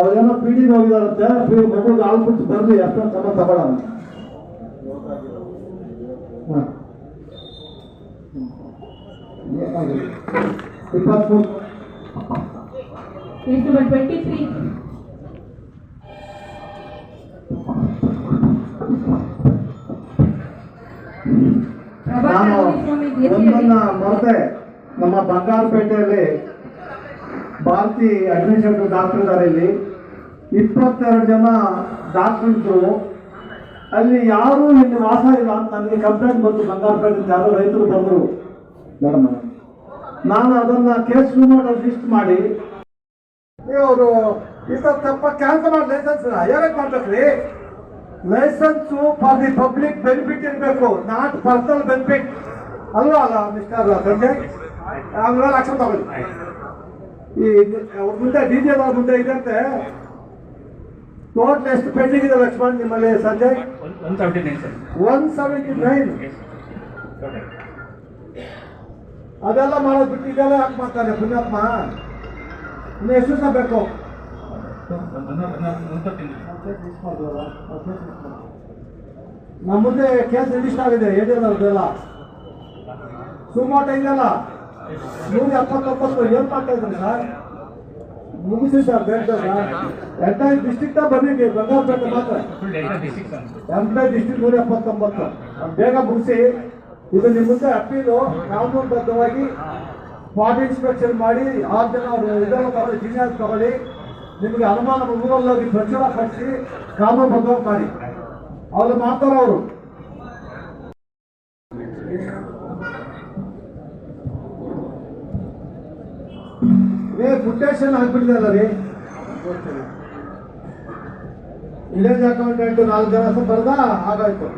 ಅವ್ರೇನೋ ಪೀಡಿಗೆ ಹೋಗಿದಾರಂತೆ, ಮಗುಗೆ ಹಾಲು ಬಿಟ್ಟು ಬರಲಿ ಅಷ್ಟೊಂದು ಕ್ರಮ ತಗೊಳ್ಳೋಣ. ನಾನು ಒಂದನ್ನ ಮರೆತೆ, ನಮ್ಮ ಬಂಗಾರಪೇಟೆಯಲ್ಲಿ ಭಾರತಿ ಅಡ್ಮಿನಿಸ್ಟ್ರೇಟಿವ್ ಡಾಕ್ಟರ್ ಇದ್ದಾರೆ. ಇಲ್ಲಿ 22 ಜನ ಡಾಕ್ಟರ್ಸು, ಅಲ್ಲಿ ಯಾರೂ ಇಲ್ಲಿ ವಾಸ ಇಲ್ಲ ಅಂತ ನನಗೆ ಕಂಪ್ಲೇಂಟ್ ಬಂತು. ಬಂಗಾರಪೇಟೆ ಯಾರೋ ರೈತರು ಬಂದರು ಮೇಡಮ್. ನಾನು ಅದನ್ನ ಕೇಸ್ ಲಿಸ್ಟ್ ಮಾಡಿ ಅವರು ಈ ಥರ ತಪ್ಪ ಕ್ಯಾನ್ಸಲ್ ಮಾಡಿ ಲೈಸೆನ್ಸ್ ಏನಕ್ಕೆ ಮಾಡ್ಬೇಕ್ರಿ? Licence for the public benefit ಇರಬೇಕು, ನಾಟ್ ಪರ್ಸನಲ್ ಬೆನಿಫಿಟ್ ಅಲ್ವಾ? ಅಲ್ಲ ಮಿಸ್ಟರ್ ಸಂಜಯ್, ಆಮೇಲೆ ಆಕ್ಷನ್ ತಗೊಳ್ಳಿ. ಈ ಅವ್ರ ಮುಂದೆ DJ ಅವ್ರ ಮುಂದೆ ಇದಂತೆ ಟೋಟಲ್ ಎಷ್ಟು ಪೆಂಡಿಂಗ್ ಇದೆ ಲಕ್ಷ್ಮಣ್ ನಿಮ್ಮಲ್ಲಿ ಸಂಜಯ್? 179. ಅದೆಲ್ಲ ಮಾಡೋದು ಬಿಟ್ಟು ಇದೆಲ್ಲ ಯಾಕೆ ಮಾಡ್ತಾನೆ ಪುಣ್ಯಾತ್ಮ? ಇನ್ನು ಎಷ್ಟು ದಿವಸ ಬೇಕು? ನಮ್ಮ ಮುಂದೆ ಕೇಸ್ ರಿಜಿಸ್ಟರ್ ಆಗಿದೆ ಏಡಿಯಲ್ಲ, ಸುಮೋಟ ಇದೆಯಲ್ಲ 179. ಏನ್ ಮಾಡ್ತಾ ಇದ್ರಿ ಸರ್? ಮುಗಿಸಿ ಸರ್, ಬೇಡ ಸರ್. ಎಂಟೈರ್ ಡಿಸ್ಟ್ರಿಕ್ಟ್ ಬಂದಿದ್ದೀವಿ, ಬಂಗಾರಪೇಟೆ ಮಾತ್ರ ಎಂಟೈರ್ ಡಿಸ್ಟ್ರಿಕ್ಟ್ 179. ಬೇಗ ಮುಗಿಸಿ. ಇದು ನಿಮ್ಮ ಮುಂದೆ ಅಪೀಲು ಕಾನೂನುಬದ್ಧವಾಗಿ ಸ್ಪಾಟ್ ಇನ್ಸ್ಪೆಕ್ಷನ್ ಮಾಡಿ 6 ಜನ ಅವರು ಇದೆಲ್ಲ ತಗೊಳ್ಳಿ, ಸೀನಿಯರ್ಸ್ ತಗೊಳ್ಳಿ. ನಿಮಗೆ ಅನುಮಾನ ಊರಲ್ಲಿ ಪ್ರಚಾರ ಪಡಿಸಿ ಕಾನೂನುಬದ್ಧವಾಗಿ ಮಾಡಿ. ಅವ್ರು ಮಾಡ್ತಾರೆ. ಅವರು ಪುಟೇಶನ್ ಹಾಕ್ಬಿಟ್ಟಿದಲ್ಲ ರೀ, ವಿಲೇಜ್ ಅಕೌಂಟೆಂಟ್ 4 ಜನ ಬರದ ಆಗಾಯ್ತು.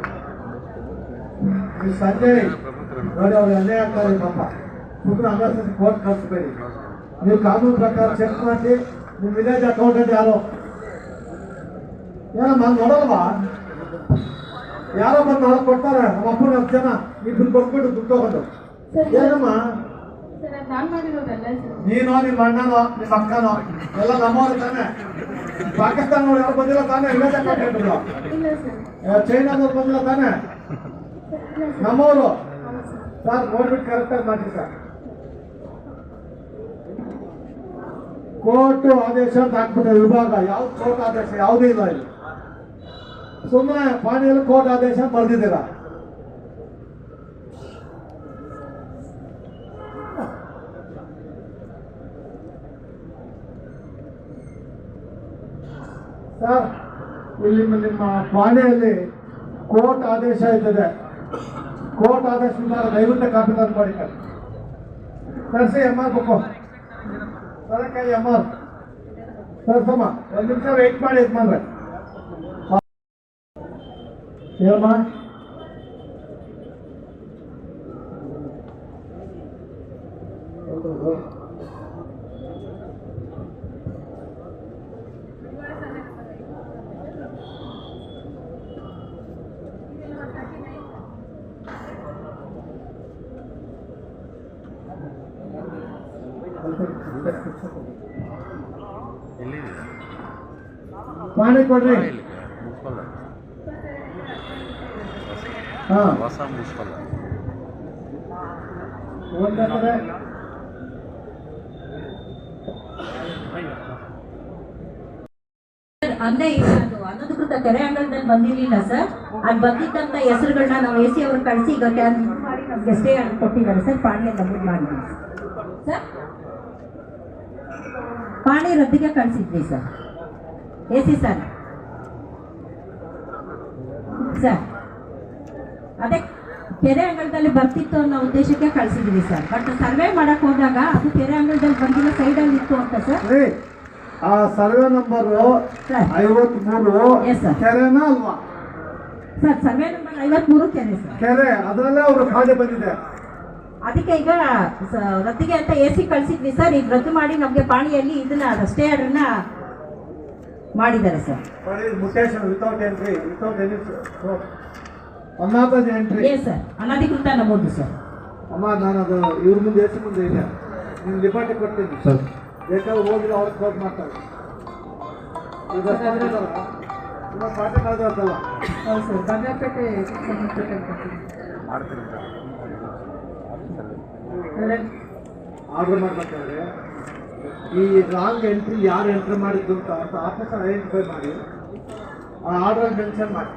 ಸಂಜಯ್ ನೋಡಿ, ಅವ್ರು ಅನ್ಯಾಯ ಆಗ್ತಾರೆ ಪಾಪ. ಸುಮ್ಮನೆ ಅಂಗಡಿ ಕೋರ್ಟ್ ಕಳಿಸ್ಬೇಡಿ. ನೀವು ಕಾನೂನು ಪ್ರಕಾರ ಚೆಕ್ ಮಾಡಿ. ನಿಮ್ಮ ವಿಲೇಜ್ ಅಕೌಂಟೆಂಟ್ ಯಾರೋ ಏನಮ್ಮ ನೋಡಲ್ವಾ? ಯಾರೋ ಬಂದು ನಾಳೆ ಕೊಡ್ತಾರೆ. ನಮ್ಮ ಅಪ್ಪನ 10 ಜನ ಇಬ್ಬರು ಕೊಟ್ಬಿಟ್ಟು ದುಡ್ಡು ತಗೊಂಡು. ಏನಮ್ಮ ನೀನೋ, ನಿಮ್ಮ ಅಣ್ಣನೋ, ನಿಮ್ಮ ಅಕ್ಕನೋ ಎಲ್ಲ ನಮ್ಮವ್ರು ತಾನೆ? ಪಾಕಿಸ್ತಾನವ್ರು ಯಾರು ಬಂದಿಲ್ಲ ತಾನೆ? ವಿಲೇಜ್ ಅಕೌಂಟೆಂಟ್ ಚೈನಾದವ್ರು ಬಂದಿಲ್ಲ ತಾನೆ? ನಮ್ಮವರು ಸರ್ ನೋಡ್ಬಿಟ್ಟು ಕರೆಕ್ಟಾಗಿ ಮಾಡಿ ಸರ್. ಕೋರ್ಟ್ ಆದೇಶ ಅಂತ ಹಾಕ್ಬಿಟ್ಟೆ ವಿಭಾಗ. ಯಾವ್ದು ಕೋರ್ಟ್ ಆದೇಶ? ಯಾವುದೂ ಇಲ್ಲ ಇಲ್ಲಿ. ಸುಮ್ಮನೆ ಪಾಣಿಯಲ್ಲಿ ಕೋರ್ಟ್ ಆದೇಶ ಬರೆದಿದ್ದೀರಾ. ಸರ್, ಇಲ್ಲಿ ನಿಮ್ಮ ಪಾಣಿಯಲ್ಲಿ ಕೋರ್ಟ್ ಆದೇಶ ಇರ್ತದೆ. ಕೋರ್ಟ್ ಆದೇಶ ದಯವಿಟ್ಟು ಕಾಪಿ ತಂದು ಮಾಡಿ ತರಿಸಿ. MR ಬುಕ್ಕು ಸರಕಾಯಿ MR ತರ್ಸಮ್ಮ. 1 ನಿಮಿಷ ವೆಯ್ಟ್ ಮಾಡಿ. ಯಜಮಾನ್ರೆ ಹೇಳಮ್ಮ. ಪಾಣಿ ಕೊಡ್ರಿ. ಅಂದ್ರೆ ಅನಧಿಕೃತ ಕೆರೆ ಅಂಗಳದಲ್ಲಿ ಬಂದಿರ್ಲಿಲ್ಲ ಸರ್. ಅದು ಬಂದಿದ್ದಂತ ಹೆಸರುಗಳನ್ನ ನಾವು AC ಅವ್ರು ಕಳಿಸಿ ಈಗ ಕ್ಯಾನ್ಸಲ್ ಮಾಡಿ ನಮ್ಗೆ ಸ್ಟೇ ಕೊಟ್ಟಿದ್ದಾರೆ ಸರ್. ಪಾಣಿ ನಮೂದು ಮಾಡಿದ್ವಿ ಸರ್. ಪಾಣಿ ರದ್ದಿಗೆ ಕಳಿಸಿದ್ವಿ ಸರ್ AC ಸರ್. ಸರ್ ಅದೇ ಕೆರೆ ಅಂಗಳದಲ್ಲಿ ಬರ್ತಿತ್ತು ಅನ್ನೋ ಉದ್ದೇಶಕ್ಕೆ ಕಳಿಸಿದ್ವಿ ಸರ್. ಬಟ್ ಸರ್ವೆ ಮಾಡಕ್ ಹೋದಾಗ ಅದು ಕೆರೆ ಅಂಗಳದಲ್ಲಿ ಬಂದಿಲ್ಲ, ಸೈಡಲ್ಲಿ ಇತ್ತು ಅಂತ ಸರ್. ಆ ಸರ್ವೆ ನಂಬರ್ 53 ಕೆರೆನಾ ಅಲ್ವಾ ಸರ್? ಸರ್ವೆ ನಂಬರ್ 53 ಕೆರೆ ಸರ್. ಕೆರೆ ಅದರಲ್ಲೇ ಅವರು ಖಾಲಿ ಬಂದಿದೆ. ಅದಕ್ಕೆ ಈಗ ರದ್ದಿಗೆ ಅಂತ AC ಕಳಿಸಿದ್ವಿ ಸರ್. ಈಗ ರದ್ದು ಮಾಡಿ ನಮಗೆ ಪಾಣಿಯಲ್ಲಿ ಇದನ್ನ ಸ್ಟೇ ಆರ್ಡರ್ನ ಮಾಡಿದ್ದಾರೆ sir. Mutation without entry, without any ಅನಾಥದ ಎಂಟ್ರಿ. ಸರ್ ಅನಧಿಕೃತ ನಮೂದು ಸರ್. ಅಮ್ಮ ನಾನು ಅದು ಇವ್ರ ಮುಂದೆ ಎಷ್ಟು ಮುಂದೆ ಇಲ್ಲ ನಿಮ್ಗೆ ಲಿಬರ್ಟಿ ಕೊಡ್ತೀನಿ ಸರ್ ಬೇಕಾದ್ರೆ ಹೋಗಿಲ್ಲ ಅವ್ರಿಗೆ ಕ್ಲೋಸ್ ಮಾಡ್ತಾರೆ ಈಗ ತುಂಬ ಪಾಠ ಮಾಡಿದ್ರಲ್ಲ ಹೌದು ಸರ್ ಬಂಗಾರಪೇಟೆ ಸಂಬಂಧಪಟ್ಟ ಆರ್ಡರ್ ಮಾಡ್ಬೇಕಾದ್ರೆ ಈ ರಾಂಗ್ ಎಂಟ್ರಿ ಯಾರು ಎಂಟ್ರಿ ಮಾಡಿದ್ದು ಅಂತ ಆಫೀಸರ್ ಐಡೆಂಟಿಫೈ ಮಾಡಿ ಆ ಆರ್ಡರ್ ಮೆನ್ಷನ್ ಮಾಡಿ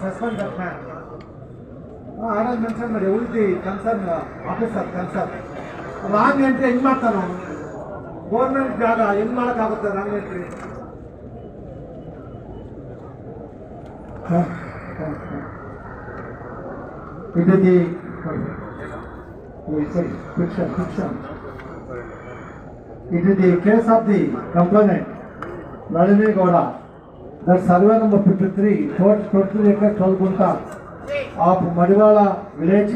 ಸಸ್ಪೆಂಡ್ ಆರ್ಡರ್ ಮೆನ್ಷನ್ ಮಾಡಿ ಉಳಿದಿ concern officer concern wrong entry ಹೆಂಗೆ ಮಾಡ್ತಾನೆ ಅವನು ಗೌರ್ಮೆಂಟ್ ಜಾಗ ಹೆಂಗೆ ಮಾಡೋಕ್ಕಾಗುತ್ತೆ ರಾಂಗ್ ಎಂಟ್ರಿ ಇದು the fiction. It is the case of the complainant, Nalini Gowda, that survey number 53, 23 acres 12 gunta of Madiwala village,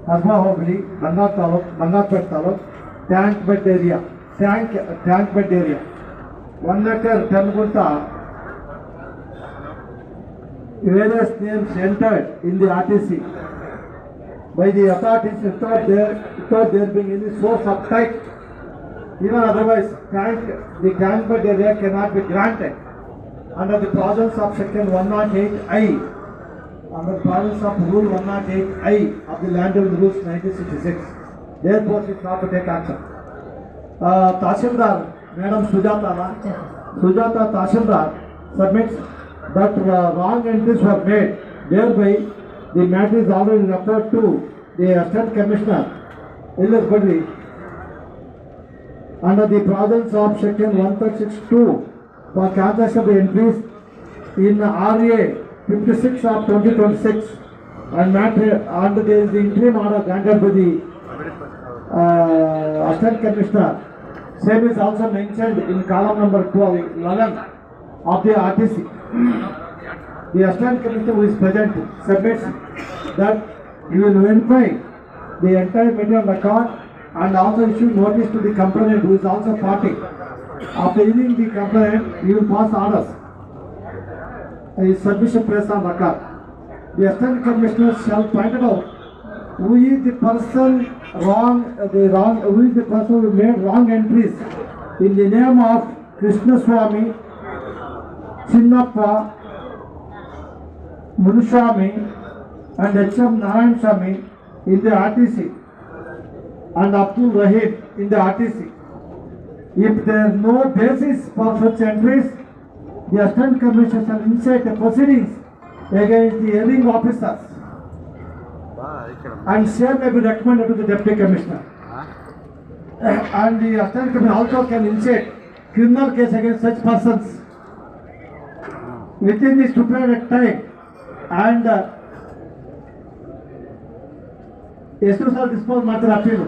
Hasma Hogli, Bangarpet Taluk, tank bed area, 1 acre 10 gunta, various names entered in the RTC. By the authorities without there being any source of type. Even otherwise, the tank bed area cannot be granted under the provisions of section 108I, under the provisions of rule 108I of the Land Revenue Rules 1966. Therefore, it is not to take action. Tahsildar, Madam Sujata Tahsildar submits that wrong entries were made. Thereby, the matter is already referred to the Assistant Commissioner, Illas Badri, under the provisions of section 136(2) for cancellation of the entries in RA 56 of 2026 and matter under the interim order granted by the Assistant Commissioner. Same is also mentioned in column number 11 of the RTC. The Assistant Commissioner who is present submits that he will verify the entire matter on record and also issue notice to the complainant who is also party. After hearing the complaint, he will pass orders. His submission placed on record. The Assistant Commissioner shall point out who is the person who is the person who made wrong entries in the name of Krishna Swami, Chinnappa, Munuswami and H.M. Narayan Swami in the RTC and Abdul Rahim in the RTC. If there is no basis for such entries, the Assistant Commissioner shall initiate the proceedings against the hearing officers and same may be recommended to the Deputy Commissioner. And the Assistant Commissioner also can initiate criminal case against such persons within the stipulated time. And ಎಷ್ಟು ಸಲ dispose ಮಾಡ್ತಾರೆ ಅಪೀಲು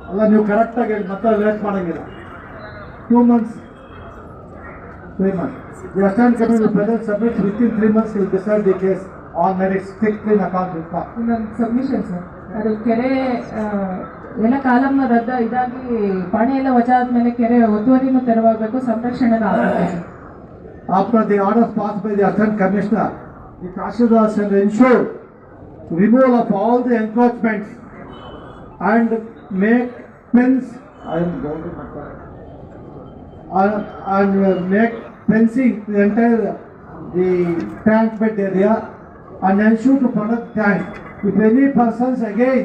ಅಲ್ಲ ನೀವು ಕರೆಕ್ಟಾಗಿ ಹೇಳಿ ಮತ್ತೆ late ಮಾಡೋಂಗಿಲ್ಲ 2 months 3 months the Assistant Commissioner present submits within 3 months he will decide the case on merits strictly in accordance with law. ಇನ್ನೊಂದು ಸಬ್ಮಿಷನ್ ಸರ್ ಅದು ಕೆರೆ ಎಲ್ಲ ಕಾಲಮ್ನ ರದ್ದ ಇದಾಗಿ ಪಾಣಿ ಎಲ್ಲ ವಜಾ ಆದ್ಮೇಲೆ ಕೆರೆ ಒತ್ತುವರಿನೂ ತೆರವಾಗಬೇಕು ಸಂರಕ್ಷಣೆ ಆಗಬೇಕು. After the orders passed by the Assistant Commissioner, the Tahsildar shall ensure removal of all the encroachments and make fence and make fencing the entire the tank bed area and ensure to protect tank. If any persons again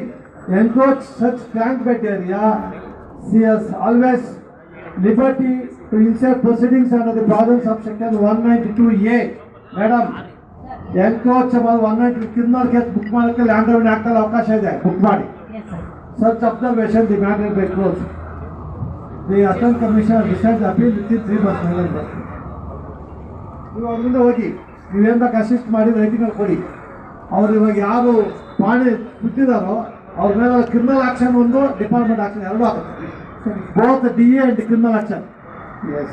encroach such tank bed area, she has always liberty to initiate proceedings under the provisions of section 192A. Madam, encroach about 192 criminal case book ಮಾಡಕ್ಕೆ land revenue act ಅಲ್ಲಿ ಅವಕಾಶ ಇದೆ, book ಮಾಡಿ. Such observation the matter will be closed. The Assistant Commissioner decides appeal within 3 months. ನೀವು ಅವ್ರಿಂದ ಹೋಗಿ ನೀವೇನು ಬೇಕು ಅಸಿಸ್ಟ್ ಮಾಡಿ ರೈಟಿಂಗಲ್ಲಿ ಕೊಡಿ. ಅವ್ರು ಇವಾಗ ಯಾರು ಪಾಣಿ ಬಿಟ್ಟಿದ್ದಾರೋ ಅವ್ರ ಮೇಲೆ ಕ್ರಿಮಿನಲ್ ಆಕ್ಷನ್ ಒಂದು ಡಿಪಾರ್ಟ್ಮೆಂಟ್ ಆಕ್ಷನ್ ಎರಡೂ ಆಗುತ್ತೆ. Both DA and criminal action. Yes.